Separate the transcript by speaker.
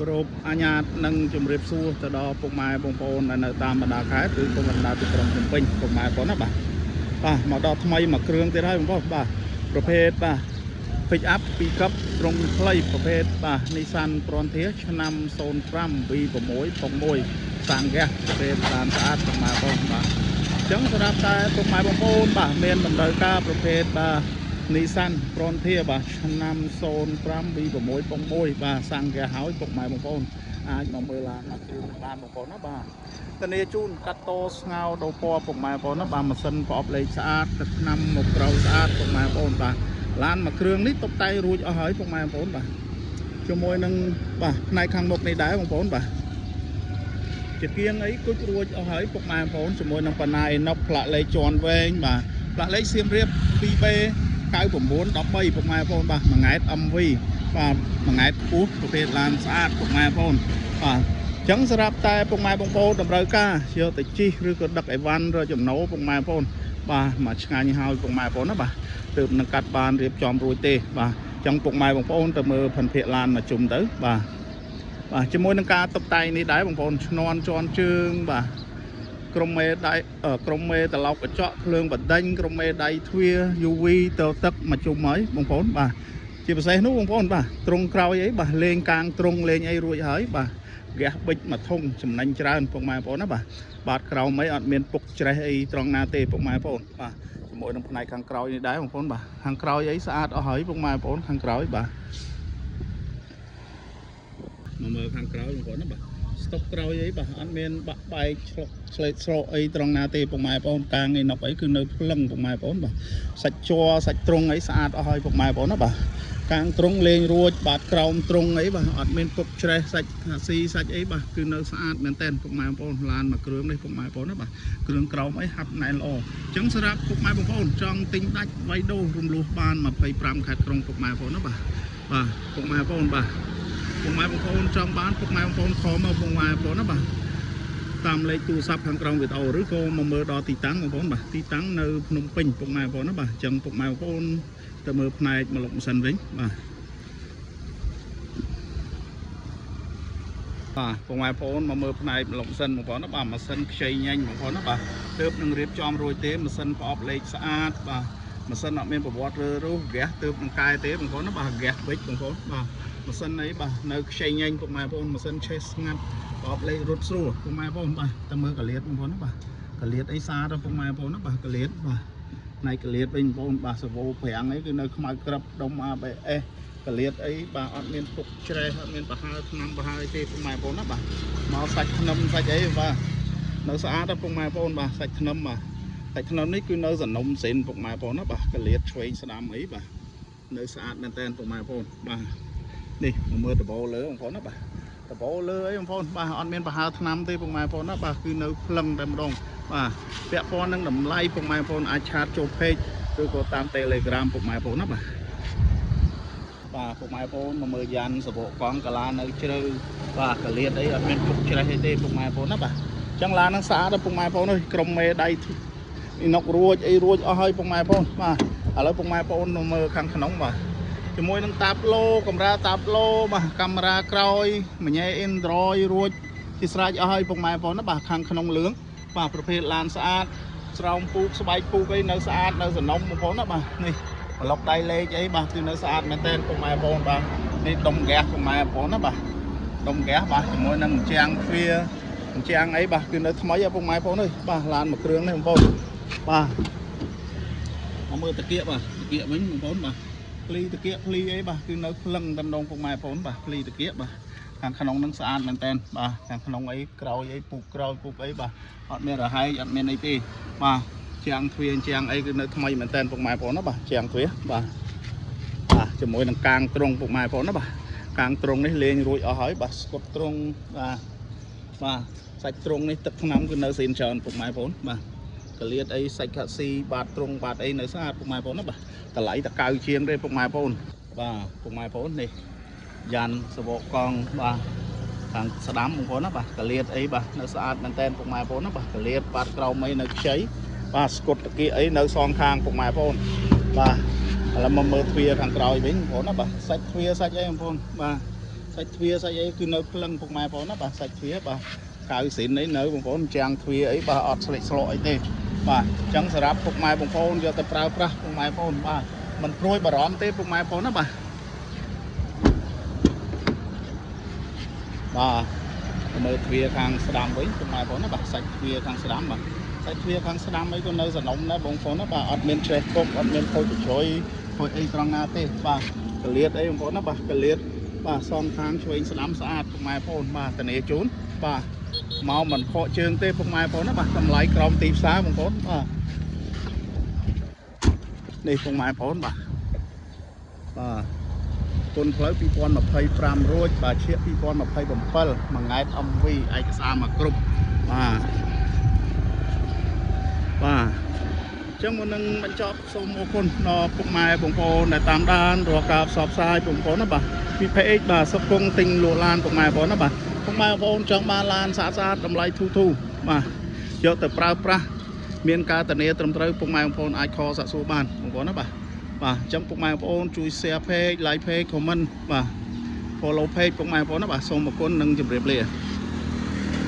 Speaker 1: គ្រប់អាញាតនឹងជំរាបសួរទៅដល់ពុកម៉ែបងប្អូននៅតាមបណ្ដាខេត្តឬក៏បណ្ដាទីក្រុងភ្នំពេញពុកម៉ែបងណាបាទមកដល់ថ្មីមួយគ្រឿងទៀតហើយបងប្អូនបាទប្រភេទបាទ pick up ពីរcấp ត្រង់ខ្លីប្រភេទបាទ Nissan Frontier ឆ្នាំ05 V6.1 សាំងហ្គាសប្រភេទឡានស្អាតពុកម៉ែបងបាទអញ្ចឹងសម្រាប់តែពុកម៉ែបងប្អូនបាទមានតម្រូវការប្រភេទបាទ Nissan Frontier បាទឆ្នាំ05 V6.1 បាទសាំងហ្គាសហើយពុកម៉ែបងប្អូនអាចមកមើលឡានមកគ្រឿងបានបងប្អូនណាបាទធានាជូនកាត់តស្ងោដោពណ៌ពុកម៉ែបងប្អូនណាបាទម៉ាស៊ីនប្រអប់លេខស្អាតទឹកថ្នាំមកក្រៅស្អាតពុកម៉ែបងប្អូនបាទឡានមួយគ្រឿងនេះតុបតែងរួចអស់ហើយពុកម៉ែបងប្អូនបាទជាមួយនឹងបាទផ្នែកខាងមុខនេះដែរបងប្អូនបាទជាគៀងអីគុជរួចអស់ហើយពុកម៉ែបងប្អូនជាមួយនឹងបណ្ណាអេណុកផ្លាកលេខជាន់វែងបាទផ្លាកលេខសៀមរាប 2B 9913ពុកម៉ែបងប្អូនបាទមួយង៉ែត MV បាទមួយង៉ែតខ្ពស់ប្រភេទឡានស្អាតពុកម៉ែបងប្អូនបាទចឹងសម្រាប់តែពុកម៉ែបងប្អូនតម្រូវការយកទៅជិះឬក៏ដឹកអីវ៉ាន់រកចំណូលពុកម៉ែបងប្អូនបាទមកឆ្ងាញ់ហើយពុកម៉ែបងប្អូនណាបាទទើបនឹងកាត់បានរៀបចំរួចទេបាទចឹងពុកម៉ែបងប្អូនទៅមើលផិនភាគឡានមកជុំទៅបាទជាមួយនឹងការតុបតែងនេះដែរបងប្អូនឈ្នាន់ជាន់ជើងបាទក្រុមមេដៃក្រុមមេត្រឡោកកញ្ចក់ភ្លើងបដិញក្រុមមេដៃទ្វា UV ទៅទឹកមកជុំហើយបងប្អូនបាទជាពិសេសនោះបងប្អូនបាទត្រង់ក្រោយអីបាទលេងកាងត្រង់លេងអីរួចហើយបាទហ្គាសប៊ិចមកធំចំណេញច្រើនពុកម៉ែបងប្អូនណាបាទក្រោមអីអត់មានពុកច្រេះអីត្រង់ណាទេពុកម៉ែបងប្អូនបាទជាមួយនឹងផ្នែកខាងក្រោយនេះដែរបងប្អូនបាទខាងក្រោយអីស្អាតអស់ហើយពុកម៉ែបងប្អូនខាងក្រោយបាទមកមើលខាងក្រោយបងប្អូនណាបាទស្តុកក្រោយអីបាទអត់មានបាក់បែកឆ្លុកឆ្លេតស្រកអីត្រង់ណាទេពុកម៉ែបងប្អូនកាងឯណប់អីគឺនៅភ្លឹងពុកម៉ែបងប្អូនបាទសាច់ជ័រសាច់ត្រង់អីស្អាតអស់ហើយពុកម៉ែបងប្អូនណាបាទកាងត្រង់លេងរួចបាទក្រោមត្រង់អីបាទអត់មានពុកច្រេះសាច់ស៊ីសាច់អីបាទគឺនៅស្អាតមែនតើពុកម៉ែបងប្អូនឡានមួយគ្រឿងនេះពុកម៉ែបងប្អូនណាបាទគ្រឿងក្រោមអីហាត់ណែនល្អអញ្ចឹងសម្រាប់ពុកម៉ែបងប្អូនចង់ទិញដាច់វាយដូររំលោះបាន25ខេត្តក្រុងពុកម៉ែបងប្អូនណាបាទពុកម៉ែបងប្អូនបាទពុកម៉ែបងប្អូនចង់បានពុកម៉ែបងប្អូនខមមកពុកម៉ែបងប្អូនណាបាទតាមលេខទូរស័ព្ទខាងក្រោមវីដេអូឬក៏មកមើលដល់ទីតាំងបងប្អូនបាទទីតាំងនៅភ្នំពេញពុកម៉ែបងប្អូនណាបាទអញ្ចឹងពុកម៉ែបងប្អូនទៅមើលផ្នែកមកលុកម៉ាស៊ីនវិញបាទពុកម៉ែបងប្អូនមកមើលផ្នែកមកលុកម៉ាស៊ីនបងប្អូនណាបាទម៉ាស៊ីនខ្ចីញ៉ាញ់បងប្អូនណាបាទទើបនឹងរៀបចំរួចទេម៉ាស៊ីនប្រអប់លេខស្អាតបាទម៉ាស៊ីនអត់មានប្រវត្តិរើរុះហ្គាសទើបនឹងកែទេបងប្អូនណាបាទហ្គាសប៊ិចបងប្អូនបាទម៉ាស៊ីនអីបាទនៅខ្ចីញ៉ាញ់ពុកម៉ែបងប្អូនម៉ាស៊ីនឆេះស្ងាត់ប្រអប់លេខរត់ស្រួលពុកម៉ែបងប្អូនបាទទៅមើលកលៀតបងប្អូនណាបាទកលៀតអីសាដល់ពុកម៉ែបងប្អូនណាបាទកលៀតបាទផ្នែកកលៀតវិញបងប្អូនបាទសាវូប្រាំងអីគឺនៅខ្មៅក្រឹបដុំ ABS កលៀតអីបាទអត់មានពុកច្រេះអត់មានប្រហើថ្នាំប្រហើយទេពុកម៉ែបងប្អូនណាបាទមកសាច់ធ្នឹមសាច់អីបាទនៅស្អាតដល់ពុកម៉ែបងប្អូនបាទសាច់ធ្នឹមបាទសាច់ធ្នឹមនេះគឺនៅសនំសិនពុកម៉ែបងប្អូនណាបាទកលៀតឆ្វេងស្ដាំអីបាទនៅស្អាតមែនតើពុកម៉ែបងប្អូនបាទនេះមកមើលដបលើបងប្អូនណាបាទដបលើអីបងប្អូនបាទអត់មានប្រហើថ្នាំទេពុកម៉ែបងប្អូនណាបាទគឺនៅភ្លឹងតែម្ដងបាទពាក់ព័ន្ធនឹងតម្លៃពុកម៉ែបងប្អូនអាចឆាតចូល page ឬក៏តាម Telegram ពុកម៉ែបងប្អូនណាបាទពុកម៉ែបងប្អូនមកមើលយ៉ាន់សបកកង់កាឡានៅជ្រៅបាទកលៀតអីអត់មានពុកច្រេះអីទេពុកម៉ែបងប្អូនណាបាទអញ្ចឹងឡាននឹងស្អាតដល់ពុកម៉ែបងប្អូនអើយក្រុមមេដៃអ៊ីណុករួចអីរួចអស់ហើយពុកម៉ែបងប្អូនបាទឥឡូវពុកម៉ែបងប្អូនមើលខាងក្នុងបាទជាមួយនឹងតាបឡូកាមេរ៉ាតាបឡូបាទកាមេរ៉ាក្រោយមញ៉េ Android រួចជាស្រេចអស់ហើយពុកម៉ែបងប្អូនណាបាទខាងក្នុងលឿងបាទប្រភេទឡានស្អាតស្រោមពូកស្បែកពូកអីនៅស្អាតនៅសនំបងប្អូនណាបាទនេះប្លុកដៃលេខអីបាទគឺនៅស្អាតមែនតើពុកម៉ែបងប្អូនបាទនេះដុំហ្គាសពុកម៉ែបងប្អូនណាបាទដុំហ្គាសបាទជាមួយនឹងអញ្ចាំងទ្វាអញ្ចាំងអីបាទគឺនៅថ្មីពុកម៉ែបងប្អូនអើយបាទឡានមួយគ្រឿងនេះបងប្អូនបាទមកមើលតាគៀកបាទតាគៀកវិញបងប្អូនបាទភ្លីតាគៀកភ្លីអីបាទគឺនៅភ្លឹងតែម្ដងពុកម៉ែបងប្អូនបាទភ្លីតាគៀកបាទខាងក្នុងនឹងស្អាតមែនតើបាទខាងក្នុងអីក្រោយអីពូកក្រោយពូកអីបាទអត់មានរហែកអត់មានអីទេបាទជាងទ្វាជាងអីគឺនៅថ្មីមែនតើពុកម៉ែបងប្អូនណាបាទជាងទ្វាបាទជាមួយនឹងកាងត្រង់ពុកម៉ែបងប្អូនណាបាទកាងត្រង់នេះលេងរួចអស់ហើយបាទស្កុតត្រង់បាទសាច់ត្រង់នេះទឹកថ្នាំគឺនៅស៊ីនច្រើនពុកម៉ែបងប្អូនបាទកលៀតអីសាច់ខាក់ស៊ីបាទត្រង់បាទអីនៅស្អាតពុកម៉ែបងប្អូនណាបាទតម្លៃតកៅជាងទេពុកម៉ែបងប្អូនបាទពុកម៉ែបងប្អូននេះយ៉ាន់សបកកង់បាទខាងស្ដាំបងប្អូនណាបាទកលៀតអីបាទនៅស្អាតមែនតើពុកម៉ែបងប្អូនណាបាទកលៀតបាទក្រោមអីនៅខ្ចីបាទស្កុតតាគៀកអីនៅសងខាងពុកម៉ែបងប្អូនបាទឥឡូវមកមើលទ្វារខាងក្រោយវិញបងប្អូនណាបាទសាច់ទ្វារសាច់អីបងប្អូនបាទស សាច់ទ្វាសាច់អីគឺនៅក្លឹងពុកម៉ែបងណាបាទសាច់ទ្វាបាទកៅស៊ីនអីនៅបងប្អូនចាំងទ្វាអីបាទអត់ស្លេកស្លកអីទេបាទអញ្ចឹងសម្រាប់ពុកម៉ែបងប្អូនយកទៅប្រើប្រាស់ពុកម៉ែបងប្អូនបាទមិនព្រួយបារម្ភទេពុកម៉ែបងប្អូនណាបាទមើលទ្វាខាងស្ដាំវិញពុកម៉ែបងប្អូនណាបាទសាច់ទ្វាខាងស្ដាំបាទសាច់ទ្វាខាងស្ដាំអីក៏នៅសនំដែរបងប្អូនណាបាទអត់មានច្រេះគុកអត់មានខូចជ្រោយខូចអីត្រង់ណាទេបាទកលៀតអីបងប្អូនណាបាទកលៀតបាទសងខាងឆ្វេងស្ដាំស្អាតពុកម៉ែបងប្អូនបាទធានាជូនបាទមកមិនខកជើងទេពុកម៉ែបងប្អូនណាបាទតម្លៃក្រោមទីផ្សារបងប្អូនបាទនេះពុកម៉ែបងប្អូនបាទគុណផ្លូវ2025រួចបាទឈៀក2027មួយង៉ែត MV ឯកសារមកគ្រប់បាទអញ្ចឹងមុននឹងបញ្ចប់សូមអរគុណដល់ពុកម៉ែបងប្អូនដែលតាមដានរកការផ្សព្វផ្សាយបងប្អូនណាបាទពី page បាទសុខគង់ទិញលក់ឡានពុកម៉ែបងប្អូនណាបាទពុកម៉ែបងប្អូនចង់បានឡានស្អាតតម្លៃធូរបាទយកទៅប្រើប្រាស់មានការធានាត្រឹមត្រូវពុកម៉ែបងប្អូនអាចខលសាក់សួរបានបងប្អូនណាបាទអញ្ចឹងពុកម៉ែបងប្អូនជួយ share page like page comment បាទ follow page ពុកម៉ែបងប្អូនណាបាទសូមអរគុណនិងជម្រាបលា